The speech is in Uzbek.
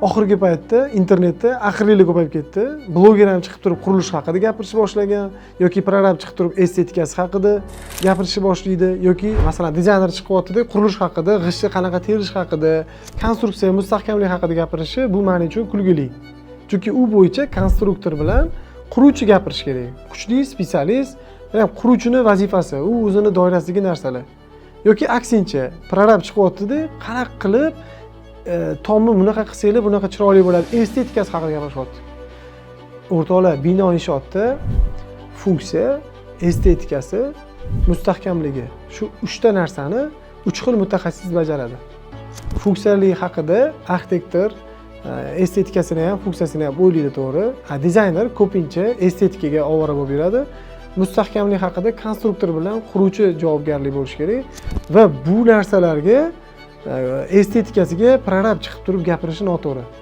oxirgi paytda internetda axirliklar ko'payib ketdi. Bloger ham chiqib turib qurilish haqida gapirishni boshlagan yoki prorab chiqib turib estetikasi haqida gapirishni boshlaydi yoki masalan dizayner chiqyapti-da qurilish haqida, g'ishni qanaqa terish haqida, konstruksiya, mustahkamlik haqida gapirishi bu men uchun kulgili. Chunki u bo'yicha konstruktor bilan quruvchi gapirish kerak. Kuchli spetsialist, ham quruvchini vazifasi, u o'zini doirasidagi narsalar. Yoki aksincha, prorab chiqyapti-da, qanaqa qilib tomni bunaqa qilsanglar bunaqa chiroyli bo'ladi, estetikasi haqida gapirishyapti. O'rtoqlar, bino inshootda funksiya, estetikasi, mustahkamligi shu 3 ta narsani 3 xil mutaxassis bajaradi. Funksiyaligi haqida arxitektor estetikasini ham, funksiyasini ham o'ylaydi, to'g'ri. Dizayner ko'pincha estetikaga ovora bo'lib yuradi. Mustahkamlik haqida konstruktor bilan quruvchi javobgarlik bo'lishi kerak va bu narsalarga estetikasiga prorab chiqib turib gapirishi noto'g'ri.